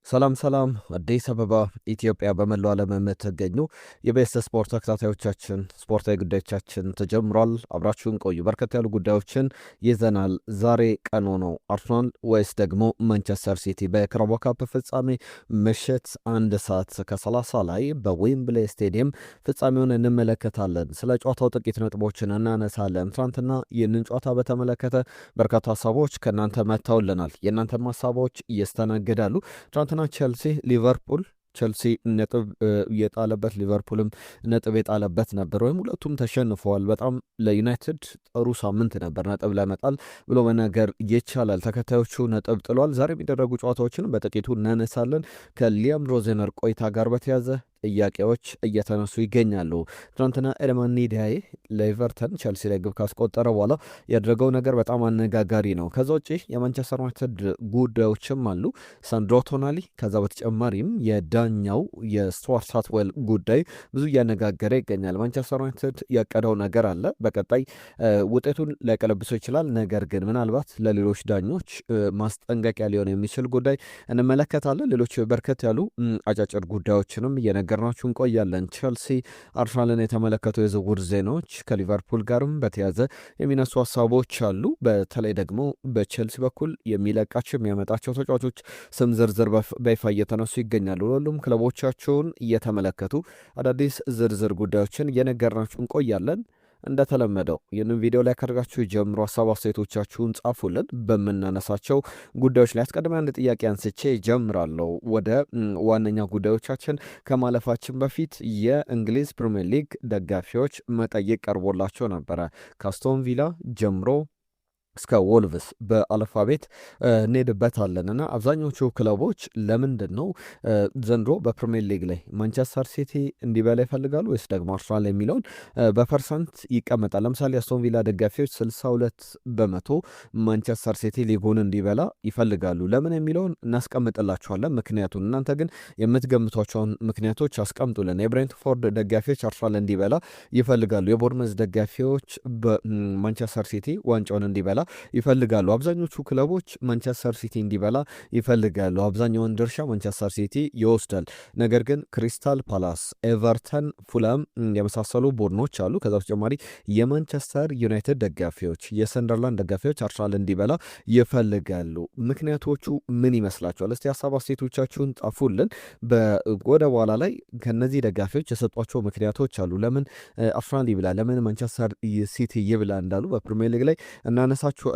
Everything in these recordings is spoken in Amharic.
ሰላም አዲስ አበባ ኢትዮጵያ በመላው ዓለም የምትገኙ የቤስት ስፖርት ተከታታዮቻችን ስፖርታዊ ጉዳዮቻችን ተጀምሯል። አብራችሁን ቆዩ። በርከት ያሉ ጉዳዮችን ይዘናል። ዛሬ ቀኑ ነው አርሰናል ወይስ ደግሞ ማንቸስተር ሲቲ በካራባኦ ካፕ ፍጻሜ ምሽት 1:30 ላይ በዌምብሌ ስቴዲየም ፍጻሜውን እንመለከታለን። ስለ ጨዋታው ጥቂት ነጥቦችን እናነሳለን። ትናንትና ይህንን ጨዋታ በተመለከተ በርካታ ሀሳቦች ከእናንተ መጥተውልናል። የእናንተ ሀሳቦች ይስተናግዳሉ። ትናንትና ቸልሲ ሊቨርፑል ቸልሲ ነጥብ የጣለበት ሊቨርፑልም ነጥብ የጣለበት ነበር፣ ወይም ሁለቱም ተሸንፈዋል። በጣም ለዩናይትድ ጥሩ ሳምንት ነበር ነጥብ ለመጣል ብሎ መናገር ይቻላል። ተከታዮቹ ነጥብ ጥሏል። ዛሬ የሚደረጉ ጨዋታዎችን በጥቂቱ እናነሳለን። ከሊያም ሮዜነር ቆይታ ጋር በተያዘ ጥያቄዎች እየተነሱ ይገኛሉ። ትናንትና ኤልማኒ ዲያዬ ለኤቨርተን ቸልሲ ላይ ግብ ካስቆጠረ በኋላ ያደረገው ነገር በጣም አነጋጋሪ ነው። ከዛ ውጭ የማንቸስተር ዩናይትድ ጉዳዮችም አሉ። ሳንድሮ ቶናሊ፣ ከዛ በተጨማሪም የዳኛው የስቱዋርት ሳትዌል ጉዳይ ብዙ እያነጋገረ ይገኛል። ማንቸስተር ዩናይትድ ያቀደው ነገር አለ። በቀጣይ ውጤቱን ሊያቀለብሰው ይችላል። ነገር ግን ምናልባት ለሌሎች ዳኞች ማስጠንቀቂያ ሊሆን የሚችል ጉዳይ እንመለከታለን። ሌሎች በርከት ያሉ አጫጭር ጉዳዮችንም እየነገርናችሁ እንቆያለን። ቸልሲ አርሰናልን የተመለከቱ የዝውውር ዜናዎች ከሊቨርፑል ጋርም በተያዘ የሚነሱ ሀሳቦች አሉ። በተለይ ደግሞ በቸልሲ በኩል የሚለቃቸው የሚያመጣቸው ተጫዋቾች ስም ዝርዝር በይፋ እየተነሱ ይገኛሉ። ሁሉም ክለቦቻቸውን እየተመለከቱ አዳዲስ ዝርዝር ጉዳዮችን እየነገርናችሁ እንቆያለን። እንደተለመደው ይህንን ቪዲዮ ላይ ካደርጋችሁ ጀምሮ ሀሳብ አስተያየቶቻችሁን ጻፉልን። በምናነሳቸው ጉዳዮች ላይ አስቀድሜ አንድ ጥያቄ አንስቼ ጀምራለሁ። ወደ ዋነኛ ጉዳዮቻችን ከማለፋችን በፊት የእንግሊዝ ፕሪሚየር ሊግ ደጋፊዎች መጠይቅ ቀርቦላቸው ነበረ። ከአስቶን ቪላ ጀምሮ እስከ ወልቭስ በአልፋቤት እንሄድበታለን እና አብዛኞቹ ክለቦች ለምንድን ነው ዘንድሮ በፕሪሚየር ሊግ ላይ ማንቸስተር ሲቲ እንዲበላ ይፈልጋሉ ወይስ ደግሞ አርሰናል የሚለውን በፐርሰንት ይቀመጣል። ለምሳሌ አስቶን ቪላ ደጋፊዎች 62% ማንቸስተር ሲቲ ሊጉን እንዲበላ ይፈልጋሉ። ለምን የሚለውን እናስቀምጥላችኋለን ምክንያቱን። እናንተ ግን የምትገምቷቸውን ምክንያቶች አስቀምጡልን። የብሬንትፎርድ ደጋፊዎች አርሰናል እንዲበላ ይፈልጋሉ። የቦርመዝ ደጋፊዎች በማንቸስተር ሲቲ ዋንጫውን እንዲበላ ይፈልጋሉ። አብዛኞቹ ክለቦች ማንቸስተር ሲቲ እንዲበላ ይፈልጋሉ። አብዛኛውን ድርሻ ማንቸስተር ሲቲ ይወስዳል። ነገር ግን ክሪስታል ፓላስ፣ ኤቨርተን፣ ፉላም የመሳሰሉ ቡድኖች አሉ። ከዛ በተጨማሪ የማንቸስተር ዩናይትድ ደጋፊዎች፣ የሰንደርላንድ ደጋፊዎች አርሰናል እንዲበላ ይፈልጋሉ። ምክንያቶቹ ምን ይመስላችኋል? እስቲ ሀሳብ አስተያየቶቻችሁን ጣፉልን። ወደ በኋላ ላይ ከነዚህ ደጋፊዎች የሰጧቸው ምክንያቶች አሉ። ለምን አርሰናል ይብላ፣ ለምን ማንቸስተር ሲቲ ይብላ እንዳሉ በፕሪሚየር ሊግ ላይ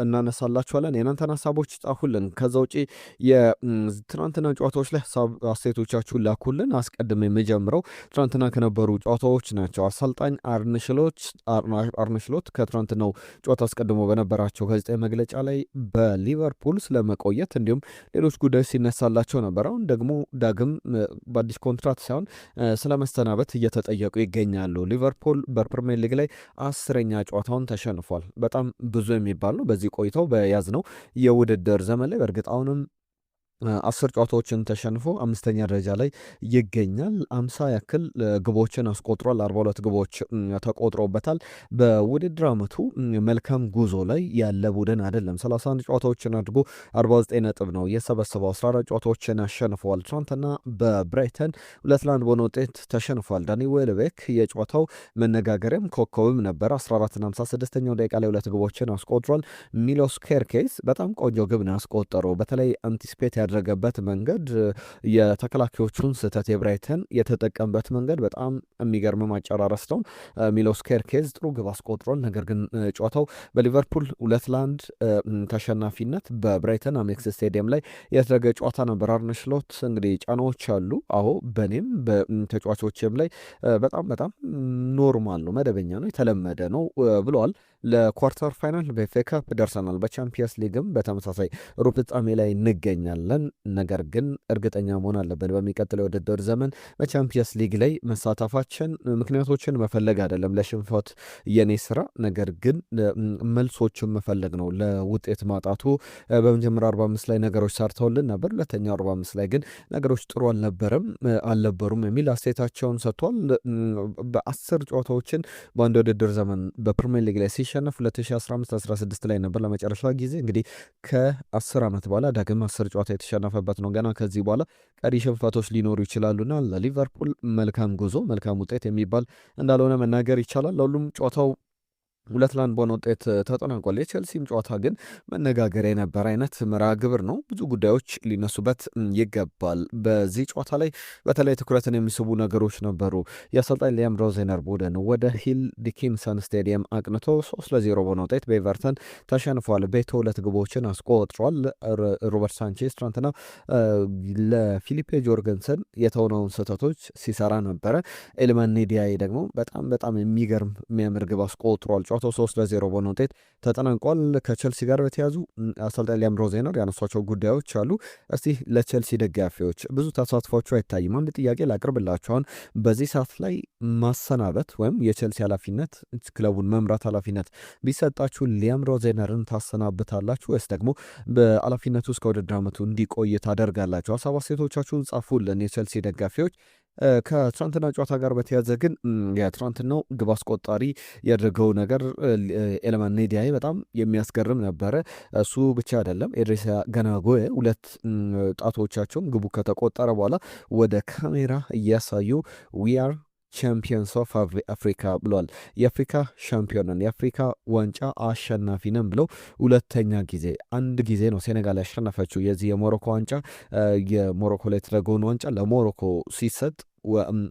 እናነሳላችኋለን። የናንተን ሀሳቦች ጻፉልን። ከዛ ውጪ የትናንትና ጨዋታዎች ላይ ሀሳብ አስተያየቶቻችሁን ላኩልን። አስቀድም የምጀምረው ትናንትና ከነበሩ ጨዋታዎች ናቸው። አሰልጣኝ አርነ ስሎት ከትናንትናው ጨዋታ አስቀድሞ በነበራቸው ጋዜጣዊ መግለጫ ላይ በሊቨርፑል ስለመቆየት እንዲሁም ሌሎች ጉዳዮች ሲነሳላቸው ነበር። አሁን ደግሞ ዳግም በአዲስ ኮንትራት ሳይሆን ስለመሰናበት እየተጠየቁ ይገኛሉ። ሊቨርፑል በፕሪሚየር ሊግ ላይ 10ኛ ጨዋታውን ተሸንፏል። በጣም ብዙ የሚባል ነው በዚህ ቆይተው በያዝነው የውድድር ዘመን ላይ። በእርግጥ አሁንም 10 ጨዋታዎችን ተሸንፎ 5ኛ ደረጃ ላይ ይገኛል። 50 ያክል ግቦችን አስቆጥሯል። 42 ግቦች ተቆጥሮበታል። በውድድር ዓመቱ መልካም ጉዞ ላይ ያለ ቡድን አይደለም። 31 ጨዋታዎችን አድርጎ 49 ነጥብ ነው የሰበሰበው። 14 ጨዋታዎችን አሸንፈዋል። ትናንትና በብራይተን 2-1 በሆነ ውጤት ተሸንፏል። ዳኒ ዌልቤክ የጨዋታው መነጋገሪያም ኮከብም ነበር። 14ና 56ኛው ደቂቃ ላይ 2 ግቦችን አስቆጥሯል። ሚሎስ ኬርኬዝ በጣም ቆንጆ ግብ ነው ያስቆጠረው። በተለይ አንቲስፔት ያደረገበት መንገድ የተከላካዮቹን ስህተት የብራይተን የተጠቀምበት መንገድ በጣም የሚገርም ማጨራረስ ነው። ሚሎስ ኬርኬዝ ጥሩ ግብ አስቆጥሯል። ነገር ግን ጨዋታው በሊቨርፑል 2-1 ተሸናፊነት በብራይተን አሜክስ ስቴዲየም ላይ የተደረገ ጨዋታ ነበር። አርነ ስሎት እንግዲህ ጫናዎች አሉ። አዎ በእኔም በተጫዋቾችም ላይ በጣም ኖርማል ነው፣ መደበኛ ነው፣ የተለመደ ነው ብለዋል። ለኳርተር ፋይናል በኤፍኤ ካፕ ደርሰናል። በቻምፒየንስ ሊግም በተመሳሳይ ሩብ ፍጻሜ ላይ እንገኛለን። ነገር ግን እርግጠኛ መሆን አለብን በሚቀጥለው የውድድር ዘመን በቻምፒየንስ ሊግ ላይ መሳተፋችን ምክንያቶችን መፈለግ አይደለም ለሽንፈት የኔ ስራ፣ ነገር ግን መልሶችን መፈለግ ነው። ለውጤት ማጣቱ በመጀመሪያ 45 ላይ ነገሮች ሰርተውልን ነበር። ሁለተኛው 45 ላይ ግን ነገሮች ጥሩ አልነበሩም የሚል አስተያየታቸውን ሰጥቷል። በ10 ጨዋታዎችን በአንድ ውድድር ዘመን በፕሪሚየር ሊግ ላይ ሲሸነፍ 2015-16 ላይ ነበር ለመጨረሻ ጊዜ። እንግዲህ ከ10 ዓመት በኋላ ዳግም 10 ጨዋታ የተሸነፈበት ነው። ገና ከዚህ በኋላ ቀሪ ሽንፈቶች ሊኖሩ ይችላሉና ለሊቨርፑል መልካም ጉዞ መልካም ውጤት የሚባል እንዳልሆነ መናገር ይቻላል። ለሁሉም ጨዋታው 2-1 በሆነ ውጤት ተጠናቋል። የቼልሲም ጨዋታ ግን መነጋገሪያ የነበረ አይነት መርሃ ግብር ነው። ብዙ ጉዳዮች ሊነሱበት ይገባል። በዚህ ጨዋታ ላይ በተለይ ትኩረትን የሚስቡ ነገሮች ነበሩ። የአሰልጣኝ ሊያም ሮዜነር ቡድን ወደ ሂል ዲኪንሰን ስቴዲየም አቅንቶ 3-0 በሆነ ውጤት በኤቨርተን ተሸንፏል። ቤቶ 2 ግቦችን አስቆጥሯል። ሮበርት ሳንቼዝ ትናንትና ለፊሊፔ ጆርገንሰን የተሆነውን ስህተቶች ሲሰራ ነበረ። ኤልማን ኒዲያይ ደግሞ በጣም የሚገርም የሚያምር ግብ አስቆጥሯል። ጨዋታው 3-0 በሆነ ውጤት ተጠናቋል። ከቸልሲ ጋር በተያዙ አሰልጣኝ ሊያም ሮዜነር ያነሷቸው ጉዳዮች አሉ። እስቲ ለቸልሲ ደጋፊዎች ብዙ ተሳትፏቸው አይታይም። አንድ ጥያቄ ላቅርብላችሁ። አሁን በዚህ ሰዓት ላይ ማሰናበት ወይም የቸልሲ ኃላፊነት ክለቡን መምራት ኃላፊነት ቢሰጣችሁ ሊያም ሮዜነርን ታሰናብታላችሁ ወይስ ደግሞ በኃላፊነቱ እስከ ውድድር ዓመቱ እንዲቆይ ታደርጋላችሁ? ሀሳብ አስተያየቶቻችሁን ጻፉልን የቸልሲ ደጋፊዎች። ከትራንትና ጨዋታ ጋር በተያዘ ግን የትራንትናው ግብ አስቆጣሪ ያደረገው ነገር ኤለማን ኔዲያይ በጣም የሚያስገርም ነበረ። እሱ ብቻ አይደለም፣ ኤድሪሳ ገናጎዬ 2 ጣቶቻቸውን ግቡ ከተቆጠረ በኋላ ወደ ካሜራ እያሳዩ ዊአር ቻምፒየንስ ኦፍ አፍሪካ ብሏል። የአፍሪካ ሻምፒዮንን የአፍሪካ ዋንጫ አሸናፊ ነን ብለው ሁለተኛ ጊዜ አንድ ጊዜ ነው ሴኔጋል ያሸነፈችው የዚህ የሞሮኮ ዋንጫ። የሞሮኮ ላይ የተደረገውን ዋንጫ ለሞሮኮ ሲሰጥ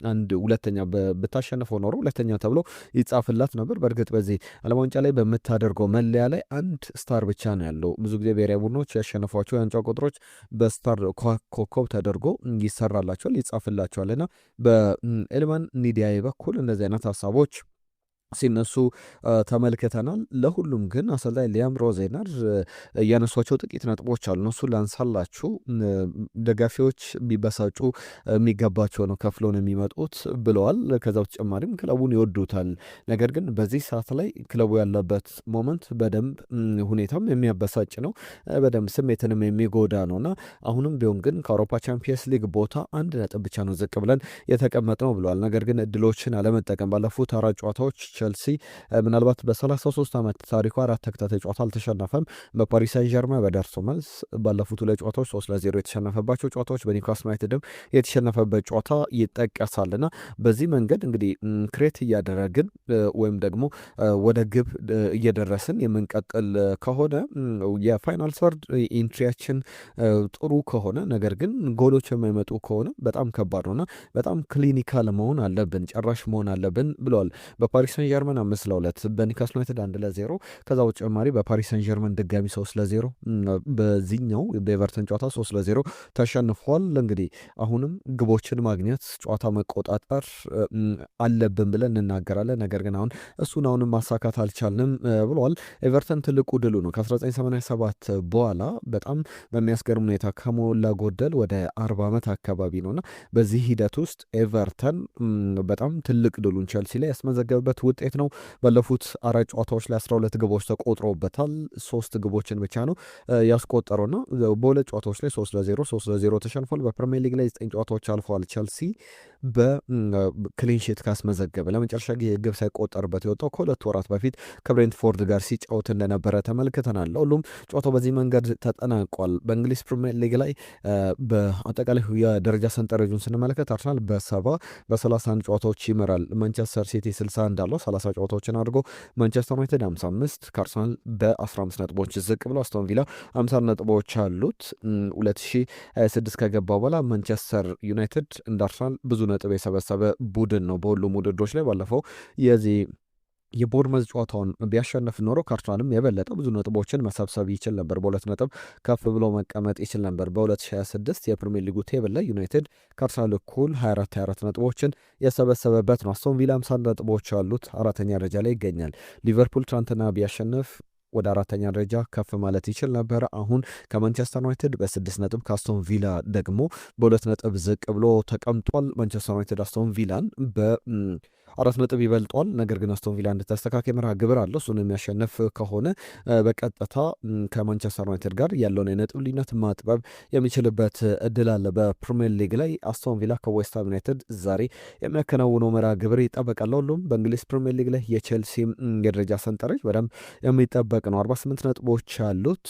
አንድ ሁለተኛ ብታሸንፈው ኖሮ ሁለተኛ ተብሎ ይጻፍላት ነበር። በእርግጥ በዚህ ዓለም ዋንጫ ላይ በምታደርገው መለያ ላይ አንድ ስታር ብቻ ነው ያለው። ብዙ ጊዜ ብሔራዊ ቡድኖች ያሸነፏቸው የዋንጫ ቁጥሮች በስታር ኮከብ ተደርጎ ይሰራላቸዋል ይጻፍላቸዋል። እና በኤልማን ኒዲያይ በኩል እንደዚህ አይነት ሀሳቦች ሲነሱ ተመልክተናል። ለሁሉም ግን አሰልጣኝ ሊያም ሮዜነር እያነሷቸው ጥቂት ነጥቦች አሉ። እነሱ ላንሳላችሁ። ደጋፊዎች ቢበሳጩ የሚገባቸው ነው ከፍሎን የሚመጡት ብለዋል። ከዛ በተጨማሪም ክለቡን ይወዱታል። ነገር ግን በዚህ ሰዓት ላይ ክለቡ ያለበት ሞመንት በደንብ ሁኔታም የሚያበሳጭ ነው፣ በደንብ ስሜትንም የሚጎዳ ነው እና አሁንም ቢሆን ግን ከአውሮፓ ቻምፒየንስ ሊግ ቦታ 1 ነጥብ ብቻ ነው ዝቅ ብለን የተቀመጥ ነው ብለዋል። ነገር ግን እድሎችን አለመጠቀም ባለፉት 4 ጨዋታዎች ቸልሲ ምናልባት በ33 ዓመት ታሪኩ 4 ተከታታይ ጨዋታ አልተሸነፈም። በፓሪስ ሳን ዠርመን በደርሶ መልስ ባለፉት 2 ጨዋታዎች 3-0 የተሸነፈባቸው ጨዋታዎች፣ በኒውካስል ዩናይትድም የተሸነፈበት ጨዋታ ይጠቀሳልና በዚህ መንገድ እንግዲህ ክሬት እያደረግን ወይም ደግሞ ወደ ግብ እየደረስን የምንቀጥል ከሆነ የፋይናል ሰርድ ኢንትሪያችን ጥሩ ከሆነ ነገር ግን ጎሎች የማይመጡ ከሆነ በጣም ከባድ ነውና በጣም ክሊኒካል መሆን አለብን፣ ጨራሽ መሆን አለብን ብለዋል። በፓሪስ ሳን ዠርመን 5-2 በኒውካስል ዩናይትድ 1-0 ከዛ በተጨማሪ በፓሪስ ሳን ዠርመን ድጋሚ 3-0 በዚህኛው በኤቨርተን ጨዋታ 3-0 ተሸንፏል። እንግዲህ አሁንም ግቦችን ማግኘት ጨዋታ መቆጣጠር አለብን ብለን እንናገራለን። ነገር ግን አሁንም ማሳካት አልቻልንም ብለዋል። ኤቨርተን ትልቁ ድሉ ነው ከ1987 በኋላ በጣም በሚያስገርም ሁኔታ ከሞላ ጎደል ወደ 40 ዓመት አካባቢ ነውና በዚህ ሂደት ውስጥ ኤቨርተን በጣም ትልቅ ድሉን ቸልሲ ላይ ያስመዘገበበት ውጤት ነው። ባለፉት 4 ጨዋታዎች ላይ 12 ግቦች ተቆጥሮበታል። 3 ግቦችን ብቻ ነው ያስቆጠረውና በ2 ጨዋታዎች ላይ 3-0 ተሸንፏል። በፕሪሚየር ሊግ ላይ 9 ጨዋታዎች አልፈዋል። ቸልሲ በክሊንሺት ካስመዘገበ ለመጨረሻ ጊዜ ግብ ሳይቆጠርበት የወጣው ከ2 ወራት በፊት ከብሬንትፎርድ ጋር ሲጫወት እንደነበረ ተመልክተናል። ሁሉም ጨዋታው በዚህ መንገድ ተጠናቋል። በእንግሊዝ ፕሪሚየር ሊግ ላይ በአጠቃላይ የደረጃ ሰንጠረዡን ስንመለከት አርሰናል በ31 ጨዋታዎች ይመራል። ማንቸስተር ሲቲ 61 አለው 30 ጨዋታዎችን አድርጎ፣ ማንቸስተር ዩናይትድ 55 ከአርሰናል በ15 ነጥቦች ዝቅ ብሎ፣ አስቶን ቪላ 50 ነጥቦች አሉት። 2026 ከገባ በኋላ ማንቸስተር ዩናይትድ እንደ አርሰናል ብዙ ነጥብ የሰበሰበ ቡድን ነው። በሁሉም ውድድሮች ላይ ባለፈው የዚህ የቦርመዝ ጨዋታውን ቢያሸነፍ ኖሮ ከአርሰናልም የበለጠ ብዙ ነጥቦችን መሰብሰብ ይችል ነበር። በ2 ነጥብ ከፍ ብሎ መቀመጥ ይችል ነበር። በ2026 የፕሪሚየር ሊጉ ቴብል ላይ ዩናይትድ ከአርሰናል እኩል 24 ነጥቦችን የሰበሰበበት ነው። አስቶን ቪላ 50 ነጥቦች አሉት፣ 4ኛ ደረጃ ላይ ይገኛል። ሊቨርፑል ትናንትና ቢያሸንፍ ወደ 4ኛ ደረጃ ከፍ ማለት ይችል ነበር። አሁን ከማንቸስተር ዩናይትድ በ6 ነጥብ ከአስቶን ቪላ ደግሞ በ2 ነጥብ ዝቅ ብሎ ተቀምጧል። ማንቸስተር ዩናይትድ አስቶን ቪላን 4 ነጥብ ይበልጧል። ነገር ግን አስቶን ቪላ አንድ ተስተካካይ መርሃ ግብር አለው። እሱን የሚያሸንፍ ከሆነ በቀጥታ ከማንቸስተር ዩናይትድ ጋር ያለውን የነጥብ ልዩነት ማጥበብ የሚችልበት እድል አለ። በፕሪሚየር ሊግ ላይ አስቶን ቪላ ከዌስትሃም ዩናይትድ ዛሬ የሚያከናውነው መርሃ ግብር ይጠበቃል። ሁሉም በእንግሊዝ ፕሪሚየር ሊግ ላይ የቼልሲ የደረጃ ሰንጠረዥ በደንብ የሚጠበቅ ነው። 48 ነጥቦች አሉት።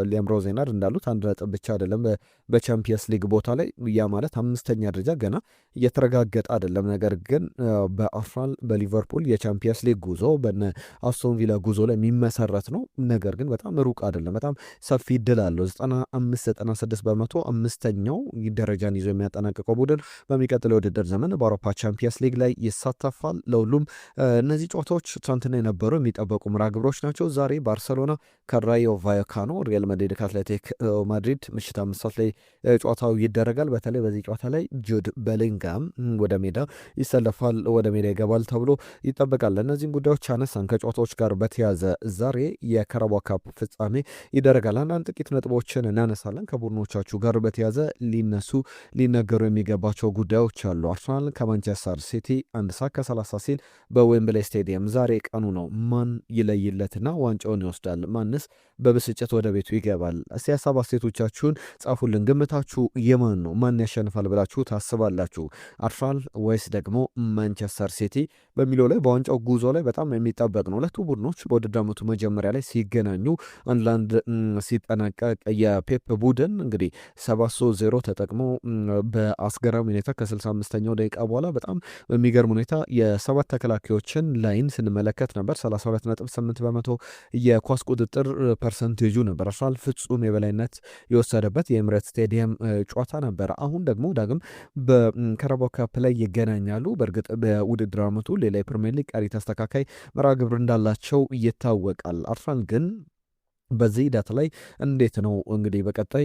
ሊያም ሮዜናርድ እንዳሉት አንድ ነጥብ ብቻ አይደለም በቻምፒየንስ ሊግ ቦታ ላይ ያ ማለት 5ኛ ደረጃ ገና እየተረጋገጠ አይደለም። ነገር ግን በአርሰናል በሊቨርፑል የቻምፒየንስ ሊግ ጉዞ በነ አስቶን ቪላ ጉዞ ላይ የሚመሰረት ነው። ነገር ግን በጣም ሩቅ አይደለም። በጣም ሰፊ እድል አለው። 95-96 በመቶ 5ኛው ደረጃን ይዞ የሚያጠናቅቀው ቡድን በሚቀጥለው የውድድር ዘመን በአውሮፓ ቻምፒየንስ ሊግ ላይ ይሳተፋል። ለሁሉም እነዚህ ጨዋታዎች ትናንትና የነበሩ የሚጠበቁ መርሃ ግብሮች ናቸው። ዛሬ ባርሰሎና ከራዮ ቫያካኖ፣ ሪያል ማድሪድ ከአትሌቲክ ማድሪድ ምሽት 5 ሰዓት ላይ ጨዋታው ይደረጋል። በተለይ በዚህ ጨዋታ ላይ ጁድ ቤሊንጋም ወደ ሜዳ ይሰለፋል፣ ወደ ሜዳ ይገባል ተብሎ ይጠበቃል። እነዚህም ጉዳዮች አነሳን። ከጨዋታዎች ጋር በተያዘ ዛሬ የካራባኦ ካፕ ፍጻሜ ይደረጋል። አንዳንድ ጥቂት ነጥቦችን እናነሳለን። ከቡድኖቻችሁ ጋር በተያዘ ሊነገሩ የሚገባቸው ጉዳዮች አሉ። አርሰናል ከማንቸስተር ሲቲ 1 ሰዓት ከ30 ሲል በዌምብሌይ ስቴዲየም ዛሬ ቀኑ ነው። ማን ይለይለትና ዋንጫውን ይወስዳል? ማንስ በብስጭት ወደ ቤቱ ይገባል? እስቲ ሀሳብ አስተያየቶቻችሁን ጻፉልን። ግምታችሁ የማን ነው? ማን ያሸንፋል ብላችሁ ታስባላችሁ? አርሰናል ወይስ ደግሞ ማንቸስተር ሲቲ በሚለው ላይ በዋንጫው ጉዞ ላይ በጣም የሚጠበቅ ነው። ሁለቱ ቡድኖች በውድድር ዓመቱ መጀመሪያ ላይ ሲገናኙ 1-1 ሲጠናቀቅ የፔፕ ቡድን እንግዲህ 7-0 ተጠቅሞ በአስገራሚ ሁኔታ ከ65ኛው ደቂቃ በኋላ በጣም በሚገርም ሁኔታ የሰባት ተከላካዮችን ላይን ስንመለከት ነበር። 32.8 በመቶ የኳስ ቁጥጥር ፐርሰንቴጁ ነበር። አርሰናል ፍጹም የበላይነት የወሰደበት የኤምሬት ስቴዲየም ጨዋታ ነበር። አሁን ደግሞ ዳግም በካራባኦ ካፕ ላይ ይገናኛሉ። በእርግጥ በውድድር ዓመቱ ሌላ የፕሪሚየር ሊግ ቀሪ ተስተካካይ መርሃ ግብር እንዳላቸው ይታወቃል። አርሰናል ግን በዚህ ሂደት ላይ እንዴት ነው እንግዲህ በቀጣይ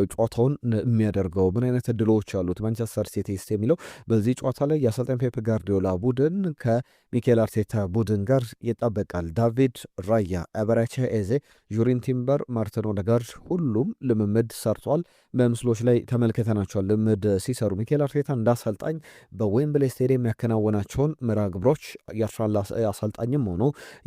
ጨዋታውን የሚያደርገው? ምን አይነት እድሎች አሉት ማንቸስተር ሲቲስ የሚለው በዚህ ጨዋታ ላይ የአሰልጣኝ ፔፕ ጋርዲዮላ ቡድን ከሚኬል አርቴታ ቡድን ጋር ይጠበቃል። ዳቪድ ራያ፣ ኤበረቺ ኤዜ፣ ጁሪን ቲምበር፣ ማርቲን ኦዴጋርድ ሁሉም ልምምድ ሰርቷል። በምስሎች ላይ ተመልክተናቸዋል። ልምምድ ሲሰሩ ሚኬል አርቴታ እንዳሰልጣኝ በዌምብሌይ ስቴዲየም ያከናወናቸውን መርሃ ግብሮች የአርሰናል አሰልጣኝም ሆኖ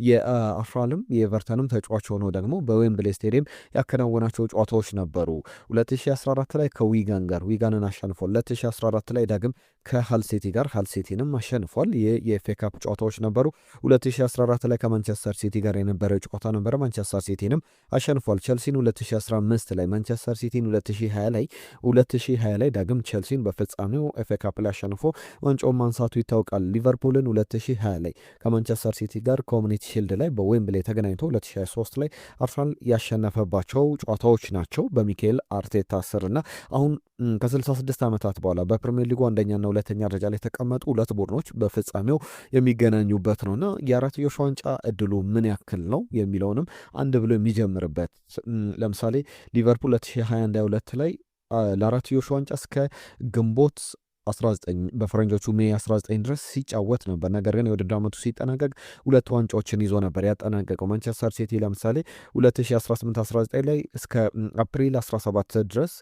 የአርሰናልም የኤቨርተንም ተጫዋች ሆኖ ደግሞ በዌምብሌይ ስቴዲየም ያከናወናቸው ጨዋታዎች ነበሩ። 2014 ላይ ከዊጋን ጋር ዊጋንን አሸንፏል። 2014 ላይ ዳግም ከሃል ሲቲ ጋር ሃል ሲቲንም አሸንፏል። ይህ የኤፍኤ ካፕ ጨዋታዎች ነበሩ። 2014 ላይ ከማንቸስተር ሲቲ ጋር የነበረ ጨዋታ ነበረ። ማንቸስተር ሲቲንም አሸንፏል። ቸልሲን 2015 ላይ፣ ማንቸስተር ሲቲን 2020 ላይ ዳግም ቸልሲን በፍጻሜው ኤፍኤ ካፕ ላይ አሸንፎ ዋንጫውን ማንሳቱ ይታወቃል። ሊቨርፑልን 2020 ላይ ከማንቸስተር ሲቲ ጋር ኮሚኒቲ ሺልድ ላይ በዌምብሌይ ተገናኝቶ 2023 ላይ አርሰናል ያሸነፈባቸው ጨዋታዎች ናቸው በሚኬል አርቴታ ስር እና አሁን ከ66 ዓመታት በኋላ በፕሪሚየር ሊጉ አንደኛና ሁለተኛ ደረጃ ላይ የተቀመጡ ሁለት ቡድኖች በፍጻሜው የሚገናኙበት ነውና የአራትዮሽ ዋንጫ እድሉ ምን ያክል ነው የሚለውንም አንድ ብሎ የሚጀምርበት ለምሳሌ ሊቨርፑል 2021-22 ላይ ለአራትዮሽ ዋንጫ እስከ ግንቦት 19 በፈረንጆቹ ሜይ 19 ድረስ ሲጫወት ነበር። ነገር ግን የውድድር ዓመቱ ሲጠናቀቅ ሁለት ዋንጫዎችን ይዞ ነበር ያጠናቀቀው። ማንቸስተር ሲቲ ለምሳሌ 2018-19 ላይ እስከ አፕሪል 17 ድረስ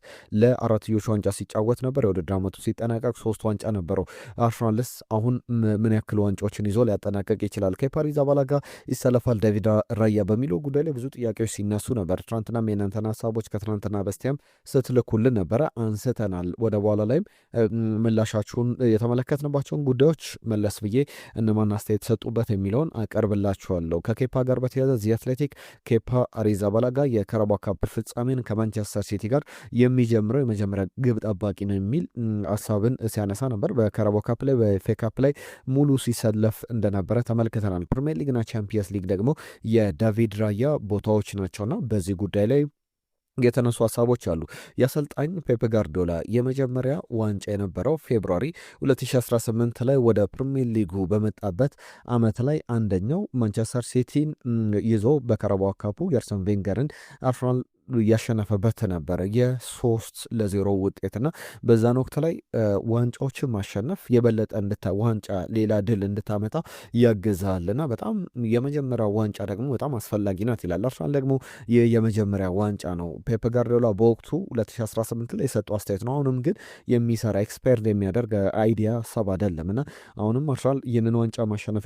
ለአራትዮሽ ዋንጫ ሲጫወት ነበር። የውድድር ዓመቱ ሲጠናቀቅ 3 ዋንጫ ነበረው። አርሰናልስ አሁን ምን ያክል ዋንጫዎችን ይዞ ሊያጠናቀቅ ይችላል? ከፓሪዝ አባላጋ ይሰለፋል ዴቪድ ራያ በሚለው ጉዳይ ላይ ብዙ ጥያቄዎች ሲነሱ ነበር። ትናንትናም የእናንተን ሀሳቦች ከትናንትና በስቲያም ስትልኩልን ነበረ፣ አንስተናል። ወደ በኋላ ላይም ምላሻችሁን የተመለከትንባቸውን ጉዳዮች መለስ ብዬ እነማን አስተያየት ሰጡበት የሚለውን አቀርብላችኋለሁ። ከኬፓ ጋር በተያያዘ ዚ አትሌቲክ ኬፓ አሪዛባላጋ የካራባኦ ካፕ ፍጻሜን ከማንቸስተር ሲቲ ጋር የሚጀምረው የመጀመሪያ ግብ ጠባቂ ነው የሚል ሀሳብን ሲያነሳ ነበር። በካራባኦ ካፕ ላይ በኤፍኤ ካፕ ላይ ሙሉ ሲሰለፍ እንደነበረ ተመልክተናል። ፕሪሚየር ሊግና ቻምፒየንስ ሊግ ደግሞ የዳቪድ ራያ ቦታዎች ናቸውና በዚህ ጉዳይ ላይ የተነሱ ሀሳቦች አሉ። የአሰልጣኝ ፔፕ ጋርዲዮላ የመጀመሪያ ዋንጫ የነበረው ፌብሩዋሪ 2018 ላይ ወደ ፕሪሚየር ሊጉ በመጣበት አመት ላይ አንደኛው ማንቸስተር ሲቲን ይዞ በካራባኦ ካፑ የአርሰን ቬንገርን አርሰናል ያሸነፈበት ነበረ የ3-0 ውጤትና በዛን ወቅት ላይ ዋንጫዎችን ማሸነፍ የበለጠ ዋንጫ ሌላ ድል እንድታመጣ ያግዛልና በጣም የመጀመሪያ ዋንጫ ደግሞ በጣም አስፈላጊ ናት ይላል። አርሰናል ደግሞ ይህ የመጀመሪያ ዋንጫ ነው። ፔፕ ጋርዲዮላ በወቅቱ 2018 ላይ የሰጡ አስተያየት ነው። አሁንም ግን የሚሰራ ኤክስፐርት የሚያደርግ አይዲያ ሰብ አይደለም እና አሁንም አርሰናል ይህንን ዋንጫ ማሸነፍ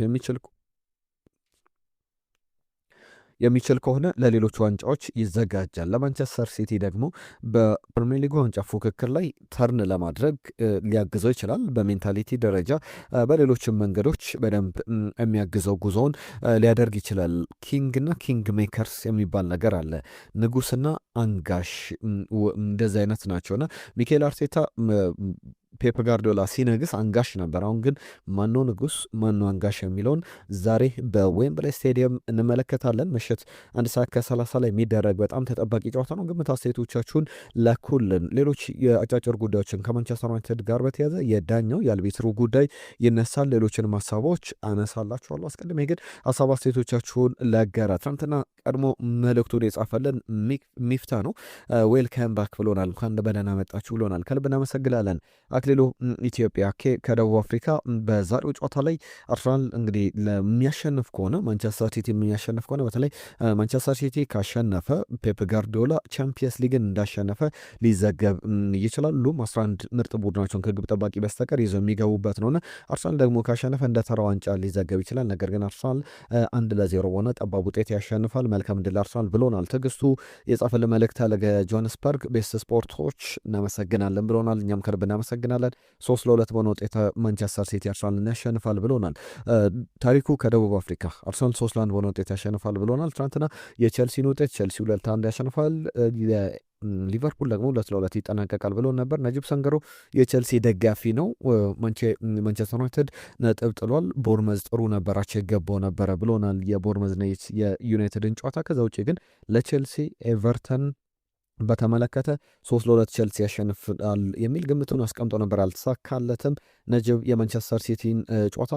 የሚችል ከሆነ ለሌሎች ዋንጫዎች ይዘጋጃል። ለማንቸስተር ሲቲ ደግሞ በፕሪሚየር ሊግ ዋንጫ ፉክክር ላይ ተርን ለማድረግ ሊያግዘው ይችላል። በሜንታሊቲ ደረጃ በሌሎችም መንገዶች በደንብ የሚያግዘው ጉዞውን ሊያደርግ ይችላል። ኪንግና ኪንግ ሜከርስ የሚባል ነገር አለ። ንጉስና አንጋሽ እንደዚህ አይነት ናቸውና ሚኬል አርቴታ ፔፕ ጋርዲዮላ ሲነግስ አንጋሽ ነበር። አሁን ግን ማኖ ንጉስ ማኖ አንጋሽ የሚለውን ዛሬ በዌምብሌይ ስቴዲየም እንመለከታለን። ምሽት 1:30 ላይ የሚደረግ በጣም ተጠባቂ ጨዋታ ነው። ግምት አስተያየቶቻችሁን ላኩልን። ሌሎች የአጫጭር ጉዳዮችን ከማንቸስተር ዩናይትድ ጋር በተያዘ የዳኛው የአልቢትሩ ጉዳይ ይነሳል። ሌሎችንም ሀሳቦች አነሳላችኋለሁ። አስቀድሜ ግን ሀሳብ አስተያየቶቻችሁን ለጋራ። ትናንትና ቀድሞ መልእክቱን የጻፈልን ሚፍታ ነው። ዌልካም ባክ ብሎናል። እንኳን በደህና መጣችሁ ብሎናል። ከልብ እናመሰግናለን። አክሊሉ ኢትዮጵያ ከደቡብ አፍሪካ በዛሬው ጨዋታ ላይ አርሰናል እንግዲህ ለሚያሸንፍ ከሆነ ማንቸስተር ሲቲ የሚያሸንፍ ከሆነ በተለይ ማንቸስተር ሲቲ ካሸነፈ ፔፕ ጋርዲዮላ ቻምፒየንስ ሊግን እንዳሸነፈ ሊዘገብ ይችላል። ሁሉም 11 ምርጥ ቡድናቸውን ከግብ ጠባቂ በስተቀር ይዘው የሚገቡበት ነውና አርሰናል ደግሞ ካሸነፈ እንደ ተራ ዋንጫ ሊዘገብ ይችላል። ነገር ግን አርሰናል 1-0 በሆነ ጠባብ ውጤት ያሸንፋል። መልካም ድል አርሰናል ብሎናል። ትዕግስቱ የጻፈልን መልእክት አለ። ጆሃንስበርግ ቤስት ስፖርቶች እናመሰግናለን ብሎናል። እኛም ከልብ እናመሰግናለን። 3-2 በሆነ ውጤት ማንቸስተር ሲቲ አርሰናልን ያሸንፋል ብሎናል። ታሪኩ ከደቡብ አፍሪካ አርሰናል 3-1 በሆነ ውጤት ያሸንፋል ብሎናል። ትናንትና የቼልሲን ውጤት ቼልሲ 2-1 ያሸንፋል፣ ሊቨርፑል ደግሞ 2-2 ይጠናቀቃል ብሎ ነበር። ነጂብ ሰንገሮ የቼልሲ ደጋፊ ነው። ማንቸስተር ዩናይትድ ነጥብ ጥሏል። ቦርመዝ ጥሩ ነበራቸው የገባው ነበረ ብሎናል። የቦርመዝ የዩናይትድን ጨዋታ ከዛ ውጭ ግን ለቼልሲ ኤቨርተን በተመለከተ 3-2 ቼልሲ ያሸንፋል የሚል ግምቱን አስቀምጦ ነበር፣ አልተሳካለትም። ነጅብ የማንቸስተር ሲቲን ጨዋታ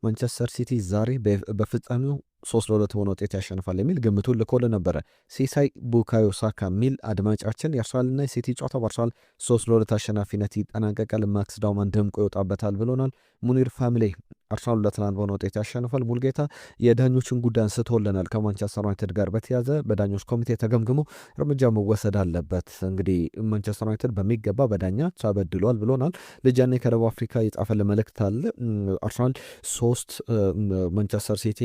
ማንቸስተር ሲቲ ዛሬ በፍጻሜው 3-2 በሆነ ውጤት ያሸንፋል የሚል ግምቱን ልኮልን ነበረ። ሲሳይ ቡካዮ ሳካ የሚል አድማጫችን የአርሰናልና የሲቲ ጨዋታ በአርሰናል 3-2 አሸናፊነት ይጠናቀቃል፣ ማክስ ዳውማን ደምቆ ይወጣበታል ብሎናል። ሙኒር ፋሚሊ አርሰናል 2-1 በሆነ ውጤት ያሸንፋል። ሙልጌታ የዳኞችን ጉዳይ አንስቶልናል። ከማንቸስተር ዩናይትድ ጋር በተያዘ በዳኞች ኮሚቴ ተገምግሞ እርምጃ መወሰድ አለበት። እንግዲህ ማንቸስተር ዩናይትድ በሚገባ በዳኛ ተበድሏል ብሎናል። ልጃኔ ከደቡብ አፍሪካ የጻፈል መልእክት አለ። አርሰናል ማንቸስተር ሲቲ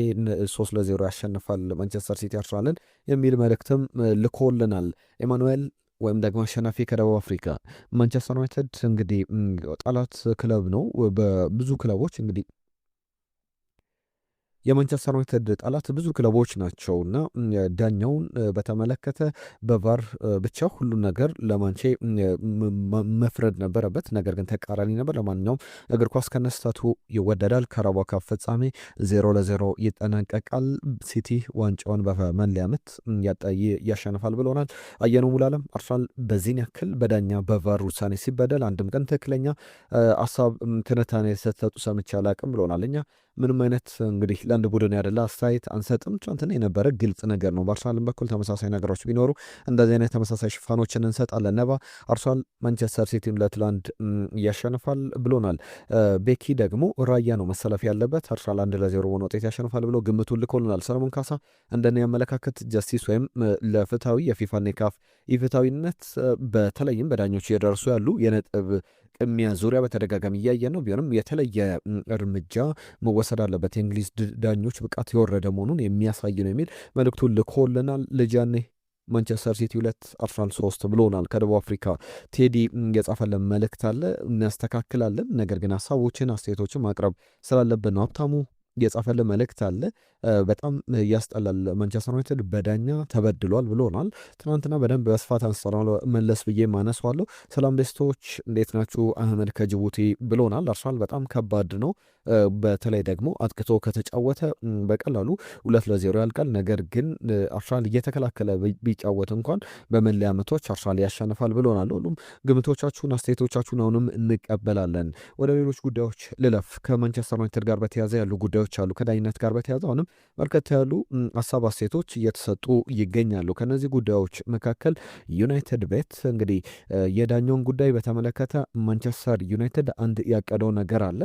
3-0 ያሸንፋል ማንቸስተር ሲቲ አርሰናልን የሚል መልእክትም ልኮልናል። ኤማኑኤል ወይም ደግሞ አሸናፊ ከደቡብ አፍሪካ ማንቸስተር ዩናይትድ እንግዲህ ጠላት ክለብ ነው። በብዙ ክለቦች እንግዲህ የማንቸስተር ዩናይትድ ጠላት ብዙ ክለቦች ናቸውና ዳኛውን በተመለከተ በቫር ብቻ ሁሉን ነገር ለማንቼ መፍረድ ነበረበት። ነገር ግን ተቃራኒ ነበር። ለማንኛውም እግር ኳስ ከነስታቱ ይወደዳል። ካራባኦ ካፕ ፍጻሜ 0-0 ይጠናቀቃል። ሲቲ ዋንጫውን በመለያ ምት ያሸንፋል ብሎናል። አየነው ሙሉዓለም አርሰናል በዚህን ያክል በዳኛ በቫር ውሳኔ ሲበደል አንድም ቀን ትክክለኛ ሀሳብ ትንታኔ ስትሰጡ ሰምቼ አላቅም ብሎናል። እኛ ምንም አይነት እንግዲህ ለአንድ ቡድን ያደላ አስተያየት አንሰጥም። ትናንትና የነበረ ግልጽ ነገር ነው። በአርሰናልም በኩል ተመሳሳይ ነገሮች ቢኖሩ እንደዚህ አይነት ተመሳሳይ ሽፋኖችን እንሰጣለን። ነባ አርሰናል ማንቸስተር ሲቲ 2-1 ያሸንፋል ብሎናል። ቤኪ ደግሞ ራያ ነው መሰለፍ ያለበት አርሰናል 1-0 በሆነ ውጤት ያሸንፋል ብሎ ግምቱን ልኮልናል። ሰለሞን ካሳ እንደኔ ያመለካከት ጀስቲስ ወይም ለፍትሐዊ የፊፋና የካፍ ኢፍትሐዊነት በተለይም በዳኞች እየደረሱ ያሉ የነጥብ ቅሚያ ዙሪያ በተደጋጋሚ እያየን ነው። ቢሆንም የተለየ እርምጃ መወሰድ አለበት። የእንግሊዝ ዳኞች ብቃት የወረደ መሆኑን የሚያሳይ ነው የሚል መልእክቱን ልኮልናል። ልጃኔ ማንቸስተር ሲቲ 2 አርሰናል 3 ብሎናል። ከደቡብ አፍሪካ ቴዲ የጻፈለን መልእክት አለ። እናስተካክላለን፣ ነገር ግን ሀሳቦችን አስተያየቶችን ማቅረብ ስላለብን ነው። ሀብታሙ የጻፈልን መልእክት አለ። በጣም ያስጠላል። ማንቸስተር ዩናይትድ በዳኛ ተበድሏል ብሎናል። ትናንትና በደንብ በስፋት አንስተናል። መለስ ብዬ ማነሷለሁ። ሰላም ደስቶች እንዴት ናችሁ? አህመድ ከጅቡቲ ብሎናል። አርሰናል በጣም ከባድ ነው። በተለይ ደግሞ አጥቅቶ ከተጫወተ በቀላሉ 2-0 ያልቃል። ነገር ግን አርሰናል እየተከላከለ ቢጫወት እንኳን በመለያ ምቶች አርሰናል ያሸንፋል ብሎናል። ሁሉም ግምቶቻችሁን፣ አስተያየቶቻችሁን አሁንም እንቀበላለን። ወደ ሌሎች ጉዳዮች ልለፍ። ከማንቸስተር ዩናይትድ ጋር በተያዘ ያሉ ጉዳዮች አሉ። ከዳኝነት ጋር በተያዘ አሁንም በርከት ያሉ ሀሳብ አስተያየቶች እየተሰጡ ይገኛሉ። ከነዚህ ጉዳዮች መካከል ዩናይትድ ቤት እንግዲህ የዳኛውን ጉዳይ በተመለከተ ማንቸስተር ዩናይትድ አንድ ያቀደው ነገር አለ።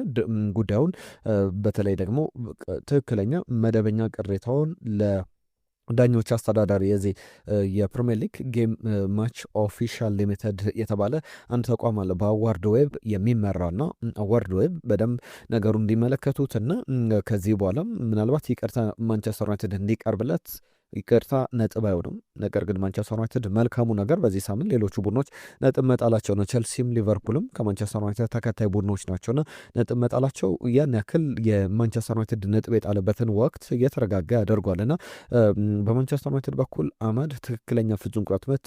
ጉዳዩን በተለይ ደግሞ ትክክለኛ መደበኛ ቅሬታውን ዳኞች አስተዳዳሪ የዚህ የፕሪሚየር ሊግ ጌም ማች ኦፊሻል ሊሚትድ የተባለ አንድ ተቋም አለ በአዋርድ ዌብ የሚመራና አዋርድ ዌብ በደንብ ነገሩ እንዲመለከቱትና ከዚህ በኋላም ምናልባት ይቅርታ ማንቸስተር ዩናይትድ እንዲቀርብለት ይቅርታ ነጥብ አይሆንም። ነገር ግን ማንቸስተር ዩናይትድ መልካሙ ነገር በዚህ ሳምንት ሌሎቹ ቡድኖች ነጥብ መጣላቸው ነው። ቸልሲም ሊቨርፑልም ከማንቸስተር ዩናይትድ ተከታይ ቡድኖች ናቸውና ነጥብ መጣላቸው ያን ያክል የማንቸስተር ዩናይትድ ነጥብ የጣለበትን ወቅት እየተረጋጋ ያደርጓልና በማንቸስተር ዩናይትድ በኩል አማድ ትክክለኛ ፍጹም ቅጣት ምት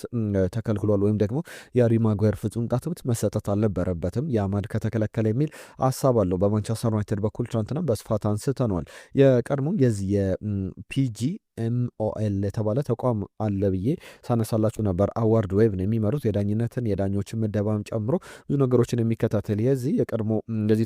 ተከልክሏል፣ ወይም ደግሞ የሃሪ ማጓየር ፍጹም ቅጣት ምት መሰጠት አልነበረበትም የአማድ ከተከለከለ የሚል ሀሳብ አለው። በማንቸስተር ዩናይትድ በኩል ትናንትና በስፋት አንስተነዋል። የቀድሞ የዚህ የፒጂ ኤምኦኤል የተባለ ተቋም አለ ብዬ ሳነሳላችሁ ነበር። አዋርድ ዌብ ነው የሚመሩት የዳኝነትን የዳኞችን ምደባም ጨምሮ ብዙ ነገሮችን የሚከታተል የዚህ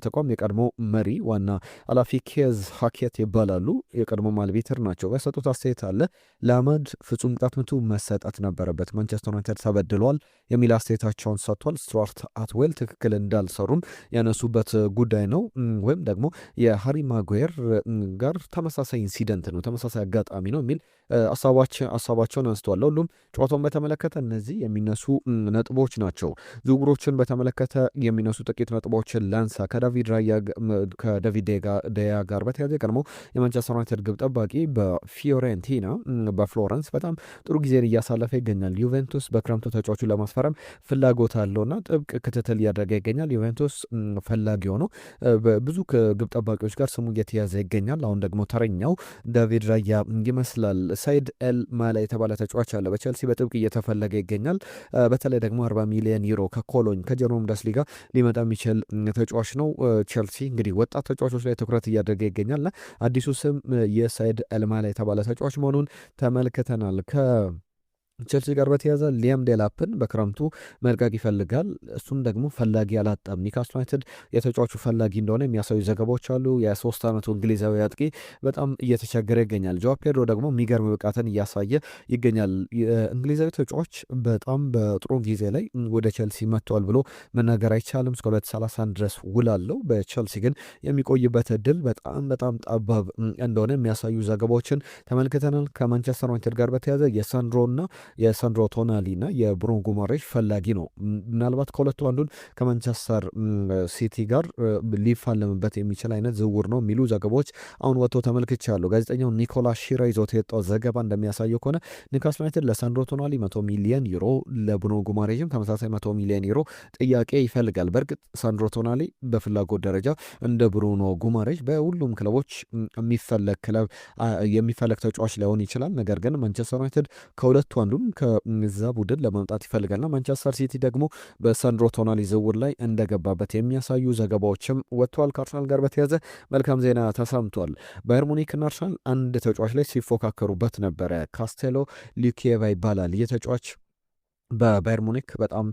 ተቋም የቀድሞ መሪ ዋና ኃላፊ ኬዝ ሀኬት ይባላሉ። የቀድሞ ማልቤተር ናቸው። በሰጡት አስተያየት አለ ለአማድ ፍጹም ቅጣት ምቱ መሰጠት ነበረበት፣ ማንቸስተር ዩናይትድ ተበድሏል የሚል አስተያየታቸውን ሰጥቷል። ስቱዋርት አትዌል ትክክል እንዳልሰሩም ያነሱበት ጉዳይ ነው። ወይም ደግሞ የሃሪ ማጓየር ጋር ተመሳሳይ ኢንሲደንት ነው፣ ተመሳሳይ አጋጣሚ ነው የሚል ሀሳባቸውን አንስተዋል። ሁሉም ጨዋታውን በተመለከተ እነዚህ የሚነሱ ነጥቦች ናቸው። ዝውውሮችን በተመለከተ የሚነሱ ጥቂት ነጥቦችን ላንሳ። ከዳቪድ ደያ ጋር በተያዘ ቀድሞ የማንቸስተር ዩናይትድ ግብ ጠባቂ በፊዮሬንቲና በፍሎረንስ በጣም ጥሩ ጊዜን እያሳለፈ ይገኛል። ዩቬንቱስ በክረምቱ ተጫዋቹን ለማስፈረም ፍላጎት አለውና ጥብቅ ክትትል እያደረገ ይገኛል። ዩቬንቱስ ፈላጊ ሆኖ ብዙ ግብ ጠባቂዎች ጋር ስሙ እየተያዘ ይገኛል። አሁን ደግሞ ተረኛው ዳቪድ ራያ ይመስላል። ሳይድ ኤል ማላ የተባለ ተጫዋች አለ በቸልሲ በጥብቅ እየተፈለገ ይገኛል። በተለይ ደግሞ 40 ሚሊዮን ዩሮ ከኮሎኝ ከጀርመን ቡንደስሊጋ ሊመጣ የሚችል ተጫዋች ነው። ቸልሲ እንግዲህ ወጣት ተጫዋቾች ላይ ትኩረት እያደረገ ይገኛልና አዲሱ ስም የሳይድ ኤል ማላ የተባለ ተጫዋች መሆኑን ተመልክተናል። ቸልሲ ጋር በተያዘ ሊያም ዴላፕን በክረምቱ መልቀቅ ይፈልጋል። እሱም ደግሞ ፈላጊ አላጣም። ኒውካስል ዩናይትድ የተጫዋቹ ፈላጊ እንደሆነ የሚያሳዩ ዘገባዎች አሉ። የ3 ዓመቱ እንግሊዛዊ አጥቂ በጣም እየተቸገረ ይገኛል። ጆዋ ፔድሮ ደግሞ የሚገርም ብቃትን እያሳየ ይገኛል። እንግሊዛዊ ተጫዋች በጣም በጥሩ ጊዜ ላይ ወደ ቸልሲ መጥተዋል ብሎ መናገር አይቻልም። እስከ 2031 ድረስ ውል አለው። በቸልሲ ግን የሚቆይበት እድል በጣም ጠባብ እንደሆነ የሚያሳዩ ዘገባዎችን ተመልክተናል። ከማንቸስተር ዩናይትድ ጋር በተያዘ የሳንድሮ ቶናሊ እና የብሩኖ ጉማሬሽ ፈላጊ ነው። ምናልባት ከሁለቱ አንዱን ከማንቸስተር ሲቲ ጋር ሊፋለምበት የሚችል አይነት ዝውውር ነው የሚሉ ዘገባዎች አሁን ወጥቶ ተመልክቻለሁ። ጋዜጠኛው ኒኮላስ ሺራ ይዞት የወጣው ዘገባ እንደሚያሳየው ከሆነ ኒውካስል ዩናይትድ ለሳንድሮ ቶናሊ 100 ሚሊዮን ዩሮ ለብሩኖ ጉማሬሽም ተመሳሳይ 100 ሚሊዮን ዩሮ ጥያቄ ይፈልጋል። በእርግጥ ሳንድሮ ቶናሊ በፍላጎት ደረጃ እንደ ብሩኖ ጉማሬሽ በሁሉም ክለቦች የሚፈለግ ተጫዋች ላይሆን ይችላል። ነገር ግን ማንቸስተር ዩናይትድ ከሁለቱ አንዱ ከዛ ቡድን ለማምጣት ይፈልጋልና ማንቸስተር ሲቲ ደግሞ በሳንድሮ ቶናሊ ዝውውር ላይ እንደገባበት የሚያሳዩ ዘገባዎችም ወጥተዋል። ከአርሰናል ጋር በተያዘ መልካም ዜና ተሰምቷል። ባየር ሙኒክና አርሰናል አንድ ተጫዋች ላይ ሲፎካከሩበት ነበረ። ካስቴሎ ሉኪየቫ ይባላል። ይህ ተጫዋች በባየር ሙኒክ በጣም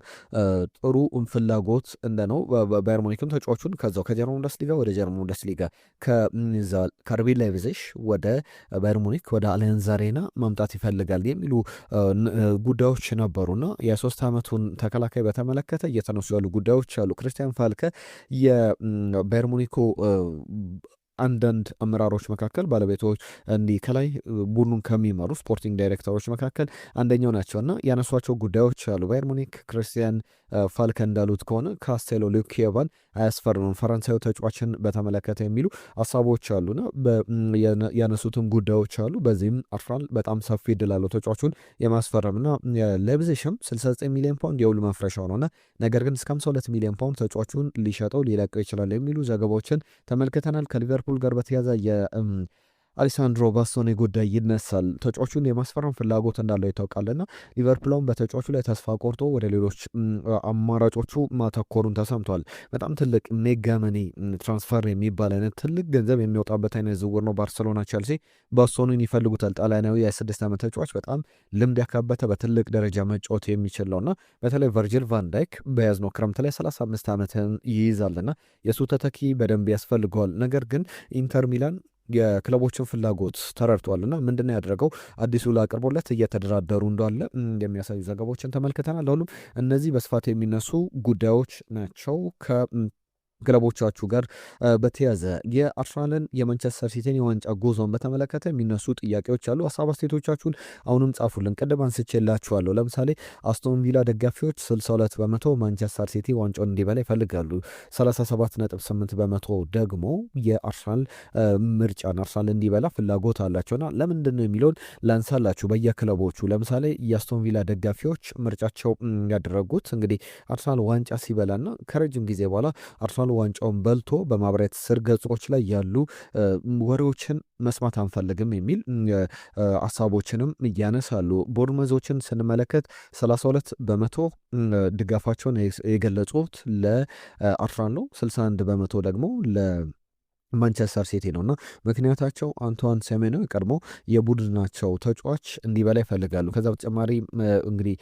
ጥሩ ፍላጎት እንደነው። ባየር ሙኒክም ተጫዋቹን ከዛው ከጀርመን ቡንደስሊጋ ወደ ጀርመን ቡንደስሊጋ ከአርቢ ላይፕዚግ ወደ ባየር ሙኒክ ወደ አሊያንዝ አሬና ማምጣት ይፈልጋል የሚሉ ጉዳዮች ነበሩና የ3 ዓመቱን ተከላካይ በተመለከተ እየተነሱ ያሉ ጉዳዮች አሉ። ክሪስቲያን ፋልከ የባየር ሙኒኩ አንዳንድ አመራሮች መካከል ባለቤቶች እንዲህ ከላይ ቡድኑን ከሚመሩ ስፖርቲንግ ዳይሬክተሮች መካከል አንደኛው ናቸውና ያነሷቸው ጉዳዮች አሉ። ባየር ሙኒክ ክርስቲያን ፋልከ እንዳሉት ከሆነ ካስቴሎ ሉኪየቫን አያስፈርምም ፈረንሳዊ ተጫዋችን በተመለከተ የሚሉ ሀሳቦች አሉና ያነሱትም ጉዳዮች አሉ። በዚህም አርሰናል በጣም ሰፊ እድል አለው ተጫዋቹን የማስፈረምና ላይፕዚግም 69 ሚሊዮን ፓውንድ የውል መፍረሻው ነውና ነገር ግን እስከ 52 ሚሊዮን ፓውንድ ተጫዋቹን ሊሸጠው ሊለቀው ይችላል የሚሉ ዘገባዎችን ተመልክተናል። ከሊቨርፑል ጋር በተያዘ አሌሳንድሮ ባስቶኒ ጉዳይ ይነሳል። ተጫዋቹን የማስፈረም ፍላጎት እንዳለው ይታወቃልና ሊቨርፑልም በተጫዋቹ ላይ ተስፋ ቆርጦ ወደ ሌሎች አማራጮቹ ማተኮሩን ተሰምቷል። በጣም ትልቅ ሜጋ መኒ ትራንስፈር የሚባል አይነት ትልቅ ገንዘብ የሚወጣበት አይነት ዝውውር ነው። ባርሰሎና ቸልሲ ባስቶኒን ይፈልጉታል። ጣሊያናዊ የ26 ዓመት ተጫዋች በጣም ልምድ ያካበተ በትልቅ ደረጃ መጫወት የሚችል ነውና በተለይ ቨርጂል ቫንዳይክ በያዝነው ክረምት ላይ 35 ዓመትን ይይዛልና የሱ ተተኪ በደንብ ያስፈልገዋል። ነገር ግን ኢንተር ሚላን የክለቦችን ፍላጎት ተረድቷልና ምንድነው ያደረገው? አዲሱ አቅርቦለት እየተደራደሩ እንዳለ የሚያሳዩ ዘገባዎችን ተመልክተናል። አሁንም እነዚህ በስፋት የሚነሱ ጉዳዮች ናቸው። ክለቦቻችሁ ጋር በተያዘ የአርሰናልን የማንቸስተር ሲቲን የዋንጫ ጉዞን በተመለከተ የሚነሱ ጥያቄዎች አሉ። ሀሳብ አስተያየቶቻችሁን አሁንም ጻፉልን። ቅድም አንስቼላችኋለሁ። ለምሳሌ አስቶን ቪላ ደጋፊዎች 62 በመቶ ማንቸስተር ሲቲ ዋንጫውን እንዲበላ ይፈልጋሉ። 37.8 በመቶ ደግሞ የአርሰናል ምርጫን አርሰናል እንዲበላ ፍላጎት አላቸውና ለምንድን ነው የሚለውን ላንሳላችሁ። በየክለቦቹ ለምሳሌ የአስቶን ቪላ ደጋፊዎች ምርጫቸው ያደረጉት እንግዲህ አርሰናል ዋንጫ ሲበላና ከረጅም ጊዜ በኋላ አርሰናል ዋንጫውን በልቶ በማህበራዊ ትስስር ገጾች ላይ ያሉ ወሬዎችን መስማት አንፈልግም የሚል ሀሳቦችንም እያነሳሉ። ቦርመዞችን ስንመለከት 32 በመቶ ድጋፋቸውን የገለጹት ለአርሰናል ነው። 61 በመቶ ደግሞ ማንቸስተር ሲቲ ነውና ምክንያታቸው አንቷን ሴሜኖ የቀድሞ የቡድናቸው ተጫዋች እንዲበላ ይፈልጋሉ። ከዛ በተጨማሪ እንግዲህ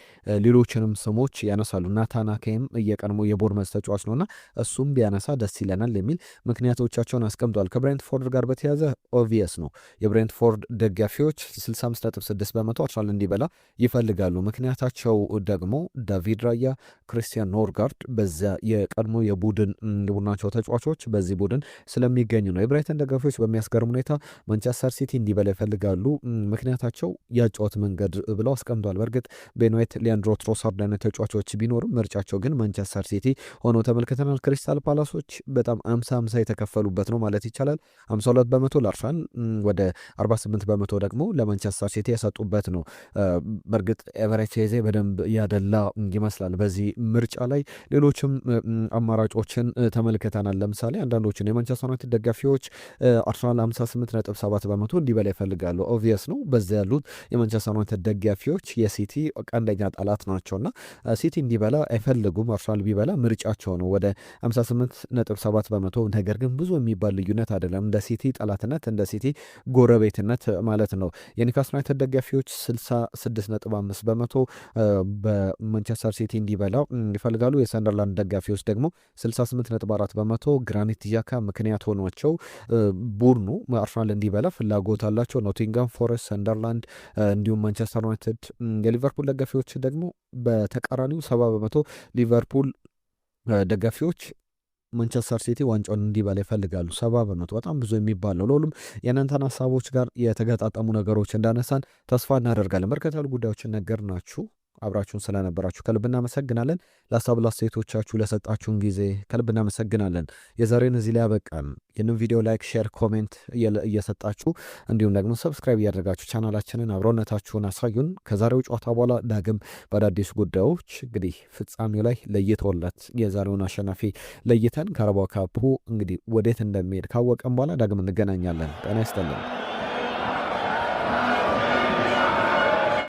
ሌሎችንም ስሞች ያነሳሉ። ናታናኬም የቀድሞ የቦርመዝ ተጫዋች ነውና እሱም ቢያነሳ ደስ ይለናል የሚል ምክንያቶቻቸውን አስቀምጧል። ከብሬንትፎርድ ጋር በተያዘ ኦቪየስ ነው። የብሬንትፎርድ ደጋፊዎች 65.6 በመቶ አርሰናል እንዲበላ ይፈልጋሉ። ምክንያታቸው ደግሞ ዳቪድ ራያ፣ ክሪስቲያን ኖርጋርድ በዚያ የቀድሞ የቡድናቸው ተጫዋቾች በዚህ ቡድን ስለሚገኙ ነው። የብራይተን ደጋፊዎች በሚያስገርም ሁኔታ ማንቸስተር ሲቲ እንዲበላ ይፈልጋሉ። ምክንያታቸው ያጫወት መንገድ ብለው አስቀምጧል። በእርግጥ ቤን ዋይት፣ ሊያንድሮ ትሮሳርድ አይነት ተጫዋቾች ቢኖርም ምርጫቸው ግን ማንቸስተር ሲቲ ሆኖ ተመልክተናል። ክሪስታል ፓላሶች በጣም 50-50 የተከፈሉበት ነው ማለት ይቻላል። 52 በመቶ ለአርሰናል ወደ 48 በመቶ ደግሞ ለማንቸስተር ሲቲ የሰጡበት ነው። በእርግጥ ኤቨሬቺ ኤዜ በደንብ ያደላ ይመስላል በዚህ ምርጫ ላይ። ሌሎችም አማራጮችን ተመልክተናል። ለምሳሌ አንዳንዶችን የማንቸስተር ዩናይትድ ደጋፊዎች አርሰናል 58.7 በመቶ እንዲበላ ይፈልጋሉ። ኦቪየስ ነው። በዚያ ያሉት የማንቸስተር ዩናይትድ ደጋፊዎች የሲቲ ቀንደኛ ጠላት ናቸውና ሲቲ እንዲበላ አይፈልጉም። አርሰናል ቢበላ ምርጫቸው ነው ወደ 58.7 በመቶ። ነገር ግን ብዙ የሚባል ልዩነት አይደለም። እንደ ሲቲ ጠላትነት፣ እንደ ሲቲ ጎረቤትነት ማለት ነው። የኒውካስል ዩናይትድ ደጋፊዎች 66.5 በመቶ በማንቸስተር ሲቲ እንዲበላ ይፈልጋሉ። የሰንደርላንድ ደጋፊዎች ደግሞ 68.4 በመቶ ግራኒት ዣካ ምክንያት ሆኗቸው ቡድኑ አርሰናል እንዲበላ ፍላጎት አላቸው። ኖቲንጋም ፎረስት፣ ሰንደርላንድ እንዲሁም ማንቸስተር ዩናይትድ። የሊቨርፑል ደጋፊዎች ደግሞ በተቃራኒው 70 በመቶ ሊቨርፑል ደጋፊዎች ማንቸስተር ሲቲ ዋንጫውን እንዲበላ ይፈልጋሉ። 70 በመቶ በጣም ብዙ የሚባል ነው። ለሁሉም የእናንተን ሀሳቦች ጋር የተገጣጠሙ ነገሮች እንዳነሳን ተስፋ እናደርጋለን። በርከት ያሉ ጉዳዮችን ነገር ናችሁ። አብራችሁን ስለነበራችሁ ከልብ እናመሰግናለን። ለሀሳብ ላስተያየቶቻችሁ ለሰጣችሁን ጊዜ ከልብ እናመሰግናለን። የዛሬን እዚህ ላይ ያበቃን። ይህንን ቪዲዮ ላይክ፣ ሼር፣ ኮሜንት እየሰጣችሁ እንዲሁም ደግሞ ሰብስክራይብ እያደረጋችሁ ቻናላችንን አብሮነታችሁን አሳዩን። ከዛሬው ጨዋታ በኋላ ዳግም በአዳዲስ ጉዳዮች እንግዲህ ፍጻሜው ላይ ለይተውለት የዛሬውን አሸናፊ ለይተን ካራባኦ ካፑ እንግዲህ ወዴት እንደሚሄድ ካወቀን በኋላ ዳግም እንገናኛለን። ጤና ይስጥልን።